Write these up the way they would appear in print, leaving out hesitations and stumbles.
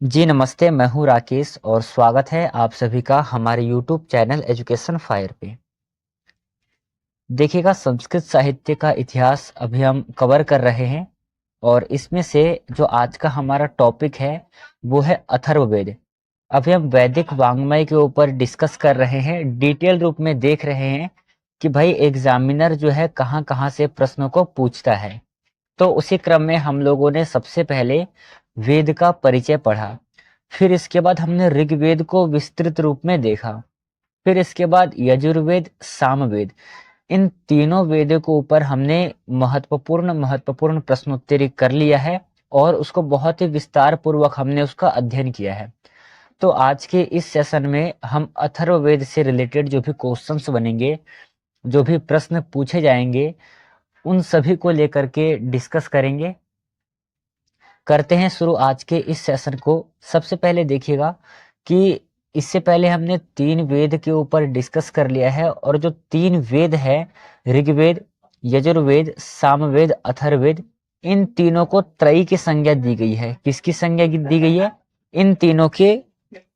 जी नमस्ते, मैं हूँ राकेश और स्वागत है आप सभी का हमारे यूट्यूब चैनल एजुकेशन फायर पे। देखिएगा, संस्कृत साहित्य का इतिहास अभी हम कवर कर रहे हैं और इसमें से जो आज का हमारा टॉपिक है वो है अथर्ववेद। अभी हम वैदिक वाङ्मय के ऊपर डिस्कस कर रहे हैं, डिटेल रूप में देख रहे हैं कि भाई एग्जामिनर जो है कहाँ कहाँ से प्रश्नों को पूछता है। तो उसी क्रम में हम लोगों ने सबसे पहले वेद का परिचय पढ़ा, फिर इसके बाद हमने ऋग्वेद को विस्तृत रूप में देखा, फिर इसके बाद यजुर्वेद, सामवेद, इन तीनों वेदों के ऊपर हमने महत्वपूर्ण महत्वपूर्ण प्रश्नोत्तरी कर लिया है और उसको बहुत ही विस्तार पूर्वक हमने उसका अध्ययन किया है। तो आज के इस सेशन में हम अथर्ववेद से रिलेटेड जो भी क्वेश्चंस बनेंगे, जो भी प्रश्न पूछे जाएंगे, उन सभी को लेकर के डिस्कस करेंगे। करते हैं शुरू आज के इस सेशन को। सबसे पहले देखिएगा कि इससे पहले हमने 3 वेद के ऊपर डिस्कस कर लिया है और जो 3 वेद है, ऋग्वेद, यजुर्वेद, सामवेद, अथर्ववेद, इन तीनों को त्रयी की संज्ञा दी गई है। किसकी संज्ञा दी गई है? इन तीनों के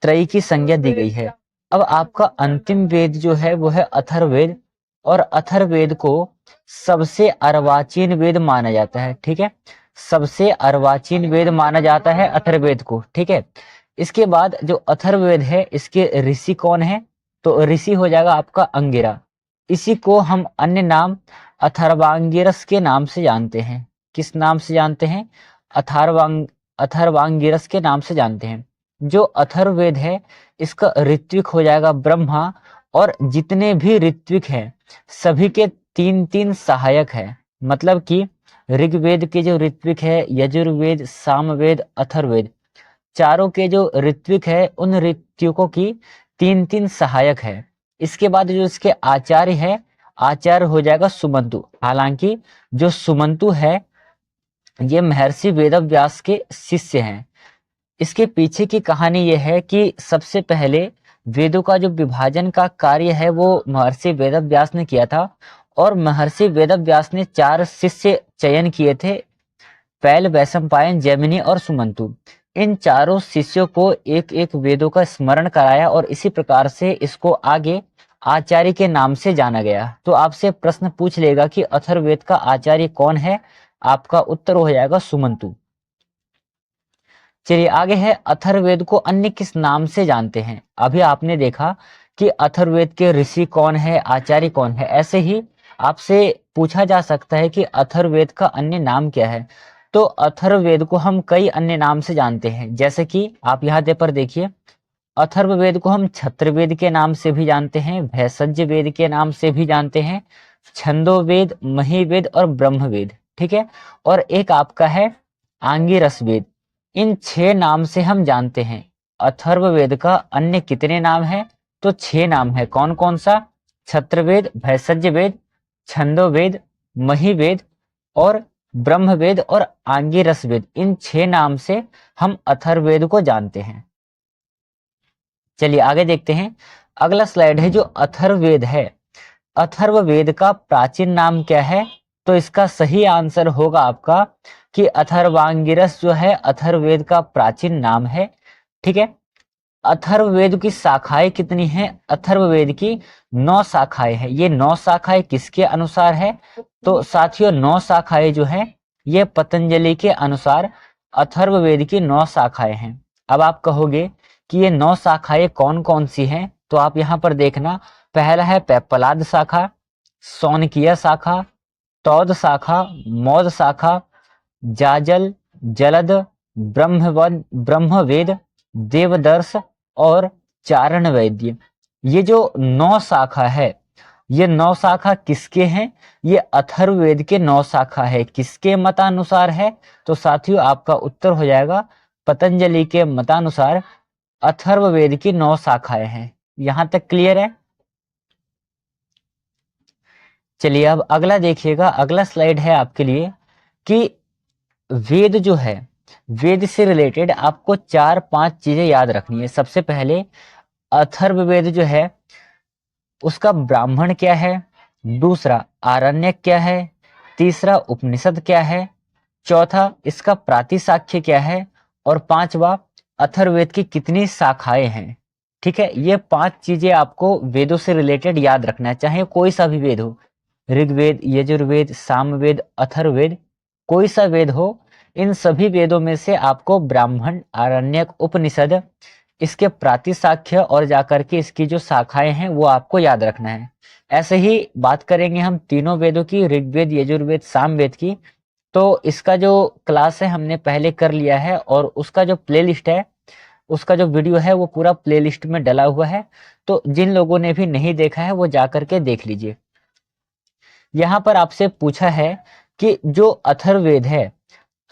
त्रयी की संज्ञा दी गई है। अब आपका अंतिम वेद जो है वो है अथर्ववेद और अथर्ववेद को सबसे अर्वाचीन वेद माना जाता है। ठीक है, सबसे अर्वाचीन वेद माना जाता है अथर्ववेद को। ठीक है, इसके बाद जो अथर्ववेद है इसके ऋषि कौन है? तो ऋषि हो जाएगा आपका अंगिरा। इसी को हम अन्य नाम अथर्वांगिरस के नाम से जानते हैं। किस नाम से जानते हैं? अथर्वांगिरस के नाम से जानते हैं। जो अथर्ववेद है इसका ऋत्विक हो जाएगा ब्रह्मा और जितने भी ऋत्विक हैं सभी के 3-3 सहायक है। मतलब कि ऋग्वेद के जो ऋत्विक है, यजुर्वेद, सामवेद, अथर्ववेद, चारों के जो ऋत्विक है उन ऋत्विकों की 3-3 सहायक है। इसके बाद जो इसके आचार्य है, आचार्य हो जाएगा सुमंतु। हालांकि जो सुमंतु है ये महर्षि वेदव्यास के शिष्य हैं। इसके पीछे की कहानी यह है कि सबसे पहले वेदों का जो विभाजन का कार्य है वो महर्षि वेदव्यास ने किया था और महर्षि वेदव्यास ने 4 शिष्य चयन किए थे, पैल, वैशंपायन, जैमिनी और सुमंतु। इन चारों शिष्यों को एक एक वेदों का स्मरण कराया और इसी प्रकार से इसको आगे आचार्य के नाम से जाना गया। तो आपसे प्रश्न पूछ लेगा कि अथर्ववेद का आचार्य कौन है? आपका उत्तर हो जाएगा सुमंतु। चलिए आगे है, अथर्ववेद को अन्य किस नाम से जानते हैं? अभी आपने देखा कि अथर्ववेद के ऋषि कौन है, आचार्य कौन है। ऐसे ही आपसे पूछा जा सकता है कि अथर्ववेद का अन्य नाम क्या है। तो अथर्ववेद को हम कई अन्य नाम से जानते हैं, जैसे कि आप यहाँ पर देखिए, अथर्ववेद को हम छत्रवेद के नाम से भी जानते हैं, भैषज वेद के नाम से भी जानते हैं, छंदोवेद, महिवेद और ब्रह्मवेद। ठीक है, और एक आपका है आंगिरस वेद। इन 6 नाम से हम जानते हैं। अथर्ववेद का अन्य कितने नाम है? तो 6 नाम है। कौन कौन सा? छत्रवेद, भैषज वेद, छंदोवेद, महिवेद और ब्रह्मवेद और आंगिरस वेद। इन 6 नाम से हम अथर्ववेद को जानते हैं। चलिए आगे देखते हैं। अगला स्लाइड है जो अथर्ववेद है। अथर्ववेद का प्राचीन नाम क्या है? तो इसका सही आंसर होगा आपका कि अथर्वांगिरस जो है अथर्ववेद का प्राचीन नाम है। ठीक है, अथर्ववेद की शाखाएं कितनी हैं? अथर्ववेद की 9 शाखाएं हैं। ये 9 शाखाएं किसके अनुसार है? तो साथियों 9 शाखाएं जो है ये पतंजलि के अनुसार अथर्ववेद की 9 शाखाएं हैं। अब आप कहोगे कि ये 9 शाखाएं कौन कौन सी हैं? तो आप यहाँ पर देखना, पहला है पेप्पलाद शाखा, सौनकीय शाखा, तौद शाखा, मौद शाखा, जाजल, जलद, ब्रह्मवेद, देवदर्श और चारण वैद्य। ये जो 9 शाखा है, ये 9 शाखा किसके हैं? ये अथर्ववेद के 9 शाखा है। किसके मतानुसार है? तो साथियों आपका उत्तर हो जाएगा पतंजलि के मतानुसार अथर्ववेद की 9 शाखाएं हैं। यहां तक क्लियर है? चलिए अब अगला देखिएगा। अगला स्लाइड है आपके लिए कि वेद जो है, वेद से रिलेटेड आपको 4-5 चीजें याद रखनी है। सबसे पहले अथर्ववेद जो है उसका ब्राह्मण क्या है, दूसरा आरण्यक क्या है, तीसरा उपनिषद क्या है, चौथा इसका प्रातिशाख्य क्या है और पांचवा अथर्ववेद की कितनी शाखाएं हैं। ठीक है, ये 5 चीजें आपको वेदों से रिलेटेड याद रखना है, चाहे कोई सा भी वेद हो, ऋग्वेद, यजुर्वेद, सामवेद, अथर्ववेद, कोई सा वेद हो, इन सभी वेदों में से आपको ब्राह्मण, आरण्यक, उपनिषद, इसके प्रातिशाख्य और जाकर के इसकी जो शाखाएं हैं वो आपको याद रखना है। ऐसे ही बात करेंगे हम तीनों वेदों की, ऋग्वेद, यजुर्वेद, सामवेद की, तो इसका जो क्लास है हमने पहले कर लिया है और उसका जो प्लेलिस्ट है, उसका जो वीडियो है वो पूरा प्लेलिस्ट में डला हुआ है, तो जिन लोगों ने भी नहीं देखा है वो जाकर के देख लीजिए। यहाँ पर आपसे पूछा है कि जो अथर्ववेद है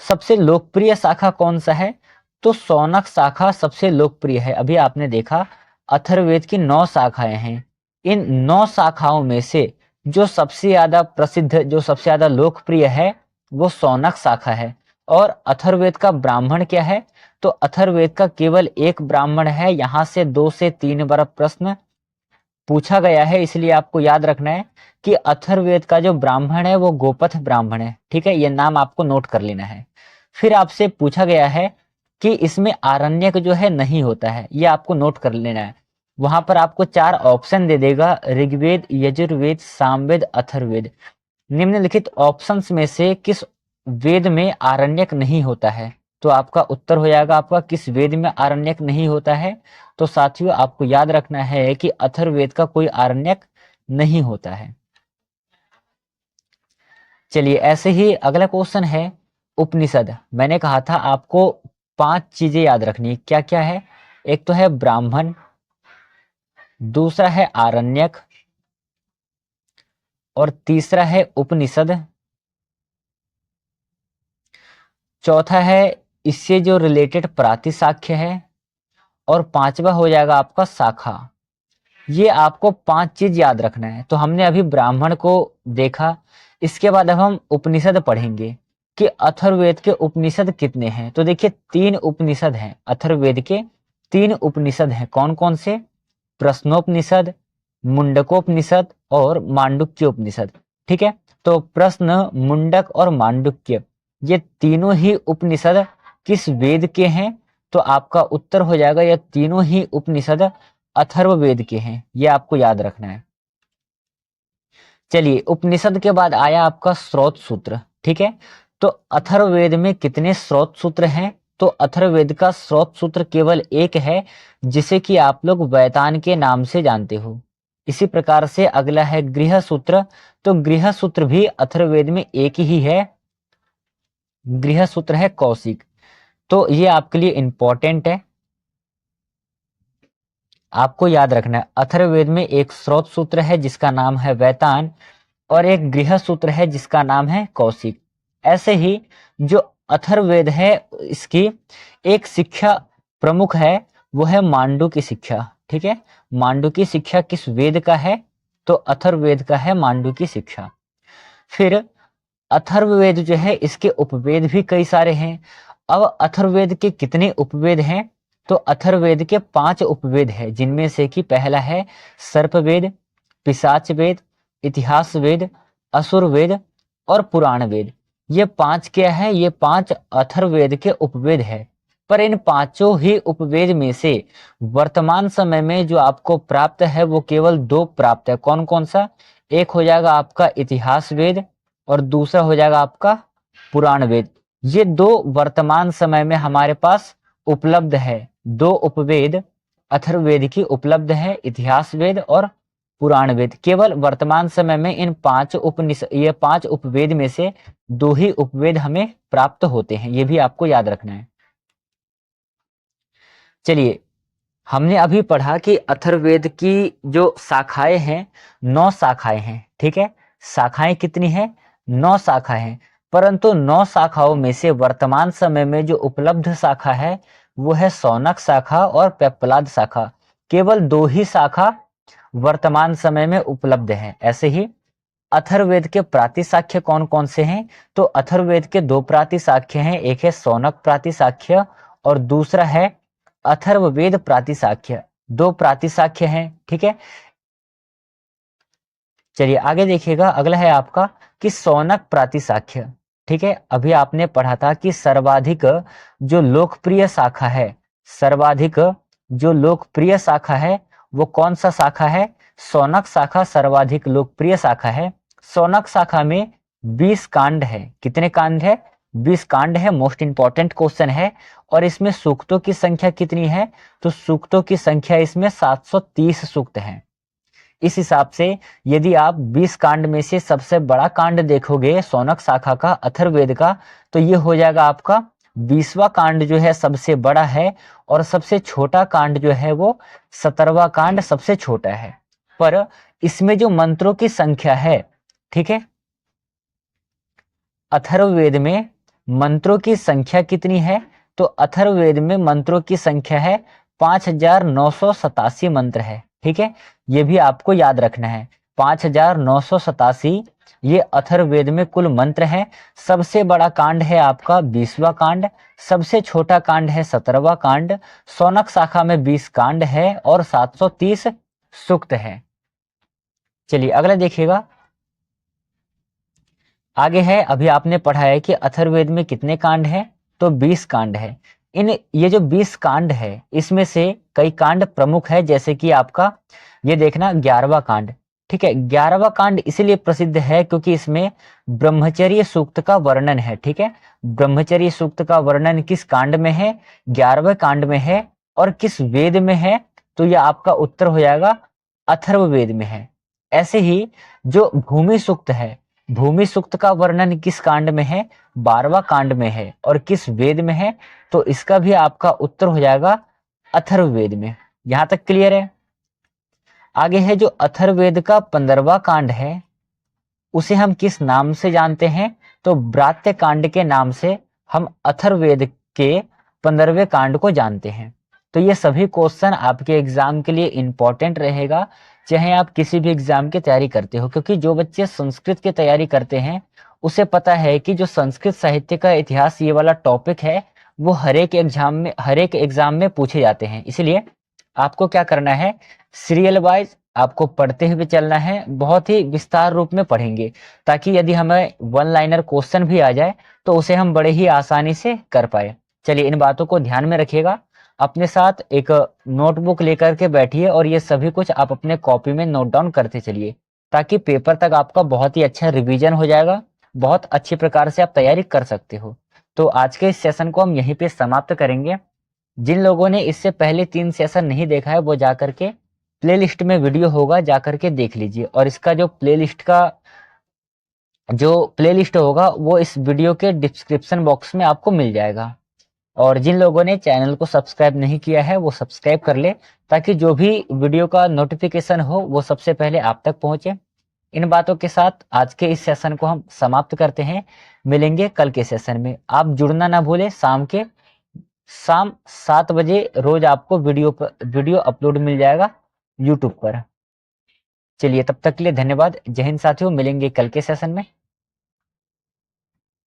सबसे लोकप्रिय शाखा कौन सा है, तो शौनक शाखा सबसे लोकप्रिय है। अभी आपने देखा अथर्ववेद की 9 शाखाएं हैं, इन 9 शाखाओं में से जो सबसे ज्यादा प्रसिद्ध, जो सबसे ज्यादा लोकप्रिय है वो शौनक शाखा है। और अथर्ववेद का ब्राह्मण क्या है, तो अथर्ववेद का केवल एक ब्राह्मण है। यहाँ से 2 से 3 बार प्रश्न पूछा गया है, इसलिए आपको याद रखना है कि अथर्ववेद का जो ब्राह्मण है वो गोपथ ब्राह्मण है। ठीक है, ये नाम आपको नोट कर लेना है। फिर आपसे पूछा गया है कि इसमें आरण्यक जो है नहीं होता है, ये आपको नोट कर लेना है। वहां पर आपको 4 ऑप्शन दे देगा, ऋग्वेद, यजुर्वेद, सामवेद, अथर्ववेद। निम्नलिखित ऑप्शंस में से किस वेद में आरण्यक नहीं होता है, तो आपका उत्तर हो जाएगा आपका किस वेद में आरण्यक नहीं होता है। तो साथियों आपको याद रखना है कि अथर्ववेद का कोई आरण्यक नहीं होता है। चलिए, ऐसे ही अगला क्वेश्चन है उपनिषद। मैंने कहा था आपको 5 चीजें याद रखनी, क्या क्या है, एक तो है ब्राह्मण, दूसरा है आरण्यक, और तीसरा है उपनिषद, चौथा है इससे जो रिलेटेड प्रातिशाख्य है, और पांचवा हो जाएगा आपका शाखा। ये आपको 5 चीज याद रखना है। तो हमने अभी ब्राह्मण को देखा, इसके बाद अब हम उपनिषद पढ़ेंगे कि अथर्ववेद के उपनिषद कितने हैं। तो देखिए 3 उपनिषद हैं अथर्ववेद के, 3 उपनिषद हैं। कौन कौन से, प्रश्नोपनिषद, मुंडकोपनिषद और मांडुक्य उपनिषद। ठीक है, तो प्रश्न, मुंडक और मांडुक्य, ये तीनों ही उपनिषद किस वेद के हैं, तो आपका उत्तर हो जाएगा ये तीनों ही उपनिषद अथर्ववेद के हैं, ये आपको याद रखना है। चलिए, उपनिषद के बाद आया आपका स्रोत सूत्र। ठीक है, तो अथर्ववेद में कितने स्रोत सूत्र हैं, तो अथर्ववेद का स्रोत सूत्र केवल एक है, जिसे कि आप लोग वैतान के नाम से जानते हो। इसी प्रकार से अगला है गृह सूत्र, तो गृह सूत्र भी अथर्ववेद में एक ही है, गृह सूत्र है कौशिक। तो ये आपके लिए इंपॉर्टेंट है, आपको याद रखना है। अथर्ववेद में एक स्रोत सूत्र है जिसका नाम है वैतान, और एक गृह सूत्र है जिसका नाम है कौशिक। ऐसे ही जो अथर्ववेद है इसकी एक शिक्षा प्रमुख है, वो है मांडू की शिक्षा। ठीक है, मांडू की शिक्षा किस वेद का है, तो अथर्ववेद का है मांडू की शिक्षा। फिर अथर्ववेद जो है इसके उपवेद भी कई सारे हैं। अब अथर्ववेद के कितने उपवेद हैं, तो अथर्ववेद के 5 उपवेद हैं, जिनमें से कि पहला है सर्पवेद, पिशाच वेद, इतिहास वेद, असुर वेद और पुराण वेद। ये 5 क्या है, ये 5 अथर्ववेद के उपवेद है। पर इन पांचों ही उपवेद में से वर्तमान समय में जो आपको प्राप्त है वो केवल 2 प्राप्त है। कौन कौन सा, एक हो जाएगा आपका इतिहास वेद और दूसरा हो जाएगा आपका पुराण वेद। ये 2 वर्तमान समय में हमारे पास उपलब्ध है। 2 उपवेद अथर्ववेद की उपलब्ध है, इतिहास वेद और पुराण वेद। केवल वर्तमान समय में इन 5 उपनिषद, ये 5 उपवेद में से 2 ही उपवेद हमें प्राप्त होते हैं, ये भी आपको याद रखना है। चलिए, हमने अभी पढ़ा कि अथर्ववेद की जो शाखाएं हैं 9 शाखाएं हैं। ठीक है, शाखाएं कितनी है, 9 शाखाएं हैं। परंतु 9 शाखाओं में से वर्तमान समय में जो उपलब्ध शाखा है वो है शौनक शाखा और पेप्पलाद शाखा। केवल 2 ही शाखा वर्तमान समय में उपलब्ध है। ऐसे ही अथर्ववेद के प्रातिशाख्य कौन कौन से हैं, तो अथर्ववेद के 2 प्रातिशाख्य हैं, एक है शौनक प्रातिशाख्य और दूसरा है अथर्ववेद प्रातिशाख्य। 2 प्रातिशाख्य हैं। ठीक है, चलिए आगे देखिएगा, अगला है आपका कि शौनक प्रातिशाख्य। ठीक है, अभी आपने पढ़ा था कि सर्वाधिक जो लोकप्रिय शाखा है सर्वाधिक जो लोकप्रिय शाखा है वो कौन सा शाखा है? शौनक शाखा सर्वाधिक लोकप्रिय शाखा है। शौनक शाखा में 20 कांड है। कितने कांड है? 20 कांड है। मोस्ट इंपॉर्टेंट क्वेश्चन है। और इसमें सूक्तों की संख्या कितनी है? तो सूक्तों की संख्या इसमें 730 सूक्त है। इस हिसाब से यदि आप 20 कांड में से सबसे बड़ा कांड देखोगे शौनक शाखा का, अथर्ववेद का, तो ये हो जाएगा आपका 20वां कांड जो है सबसे बड़ा है, और सबसे छोटा कांड जो है वो 17वां कांड सबसे छोटा है। पर इसमें जो मंत्रों की संख्या है, ठीक है, अथर्ववेद में मंत्रों की संख्या कितनी है? तो अथर्ववेद में मंत्रों की संख्या है 5987 मंत्र है। ठीक है, ये भी आपको याद रखना है। 5987 ये अथर्ववेद में कुल मंत्र है। सबसे बड़ा कांड है आपका 20वां कांड, सबसे छोटा कांड है 17वां कांड। शौनक शाखा में 20 कांड है और 730 सूक्त है। चलिए अगला देखिएगा। आगे है, अभी आपने पढ़ा है कि अथर्ववेद में कितने कांड हैं? तो 20 कांड है। ये जो 20 कांड है इसमें से कई कांड प्रमुख है, जैसे कि आपका ये देखना 11वां कांड। ठीक है, 11वां कांड इसलिए प्रसिद्ध है क्योंकि इसमें ब्रह्मचर्य सूक्त का वर्णन है। ठीक है, ब्रह्मचर्य सूक्त का वर्णन किस कांड में है? 11वें कांड में है। और किस वेद में है? तो यह आपका उत्तर हो जाएगा अथर्ववेद में है। ऐसे ही जो भूमि सूक्त है, भूमि सूक्त का वर्णन किस कांड में है? 12वां कांड में है। और किस वेद में है? तो इसका भी आपका उत्तर हो जाएगा अथर्ववेद में। यहां तक क्लियर है? आगे है जो अथर्ववेद का 15वां कांड है, उसे हम किस नाम से जानते हैं? तो ब्रात्य कांड के नाम से हम अथर्ववेद के 15वें कांड को जानते हैं। तो ये सभी क्वेश्चन आपके एग्जाम के लिए इंपॉर्टेंट रहेगा, चाहे आप किसी भी एग्जाम की तैयारी करते हो, क्योंकि जो बच्चे संस्कृत की तैयारी करते हैं उसे पता है कि जो संस्कृत साहित्य का इतिहास ये वाला टॉपिक है वो हर एक एग्जाम में पूछे जाते हैं। इसलिए आपको क्या करना है, सीरियल वाइज आपको पढ़ते हुए चलना है, बहुत ही विस्तार रूप में पढ़ेंगे, ताकि यदि हमें वन लाइनर क्वेश्चन भी आ जाए तो उसे हम बड़े ही आसानी से कर पाए। चलिए इन बातों को ध्यान में रखिएगा। अपने साथ एक नोटबुक लेकर के बैठिए और ये सभी कुछ आप अपने कॉपी में नोट डाउन करते चलिए, ताकि पेपर तक आपका बहुत ही अच्छा रिवीजन हो जाएगा, बहुत अच्छी प्रकार से आप तैयारी कर सकते हो। तो आज के इस सेशन को हम यहीं पे समाप्त करेंगे। जिन लोगों ने इससे पहले 3 सेशन नहीं देखा है वो जाकर के प्लेलिस्ट में वीडियो होगा, जाकर के देख लीजिए। और इसका जो प्लेलिस्ट होगा वो इस वीडियो के डिस्क्रिप्शन बॉक्स में आपको मिल जाएगा। और जिन लोगों ने चैनल को सब्सक्राइब नहीं किया है वो सब्सक्राइब कर ले, ताकि जो भी वीडियो का नोटिफिकेशन हो वो सबसे पहले आप तक पहुंचे। इन बातों के साथ आज के इस सेशन को हम समाप्त करते हैं। मिलेंगे कल के सेशन में। आप जुड़ना ना भूलें। शाम 7 बजे रोज आपको वीडियो अपलोड मिल जाएगा यूट्यूब पर। चलिए तब तक के लिए धन्यवाद। जय हिंद साथियों, मिलेंगे कल के सेशन में।